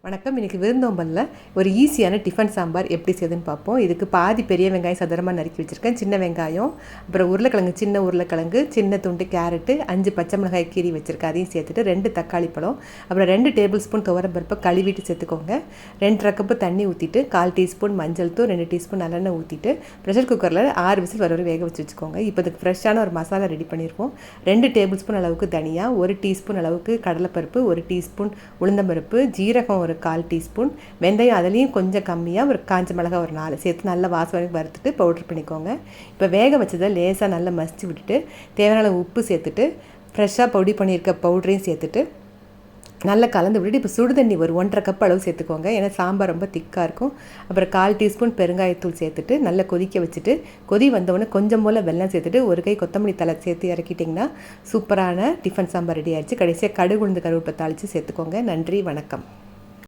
வணக்கம். இன்றைக்கி விருந்தோம்பலில் ஒரு ஈஸியான டிஃபன் சாம்பார் எப்படி செய்யுதுன்னு பார்ப்போம். இதுக்கு பாதி பெரிய வெங்காயம் சதுரமாக நறுக்கி வச்சுருக்கேன், சின்ன வெங்காயம், அப்புறம் உருளைக்கிழங்கு, சின்ன உருளைக்கிழங்கு, சின்ன துண்டு கேரட்டு, 5 பச்சை மிளகாய் கீரி வச்சுருக்கேன், அதையும் சேர்த்துட்டு 2 தக்காளி பழம், அப்புறம் 2 டேபிள் ஸ்பூன் துவரம்பருப்பை கழுவிட்டு சேர்த்துக்கோங்க. 2 கப்பு தண்ணி ஊற்றிட்டு 1/4 டீஸ்பூன் மஞ்சள் தூள், 2 டீஸ்பூன் நல்லெண்ணெய் ஊற்றிட்டு ப்ரெஷர் குக்கரில் 6 விசில் வர வேக வச்சு வச்சுக்கோங்க. இப்போ இதுக்கு ஃப்ரெஷ்ஷான ஒரு மசாலா ரெடி பண்ணியிருப்போம். 2 டேபிள் ஸ்பூன் அளவுக்கு தனியா, 1 டீஸ்பூன் அளவுக்கு கடலைப்பருப்பு, 1 டீஸ்பூன் உளுந்தம்பருப்பு, ஜீரகம் ஒரு 1/4 டீஸ்பூன், வெந்தயம் அதுலேயும் கொஞ்சம் கம்மியாக ஒரு காஞ்ச மிளகாய் ஒரு 4 சேர்த்து நல்லா வாசனை வறுத்துட்டு பவுட்ரு பண்ணிக்கோங்க. இப்போ வேக வச்சதை லேசாக நல்லா மசிச்சு விட்டுட்டு தேவையான உப்பு சேர்த்துட்டு ஃப்ரெஷ்ஷாக பொடி பண்ணியிருக்க பவுட்ரையும் சேர்த்துட்டு நல்லா கலந்து விட்டுட்டு இப்போ சுடு தண்ணி ஒரு 1.5 கப் அளவு சேர்த்துக்கோங்க. ஏன்னா சாம்பார் ரொம்ப திக்காக இருக்கும். அப்புறம் 1/4 டீஸ்பூன் பெருங்காயத்தூள் சேர்த்துட்டு நல்லா கொதிக்க வச்சுட்டு கொதி வந்தவுடனே கொஞ்சம் போல் வெல்லம் சேர்த்துட்டு ஒரு கை கொத்தமல்லி தழை சேர்த்து இறக்கிட்டிங்கன்னா சூப்பரான டிஃபன் சாம்பார் ரெடி ஆகிடுச்சு. கடைசியாக கடுகு உளுந்து கருவேப்பிலை தாளித்து சேர்த்துக்கோங்க. நன்றி, வணக்கம்.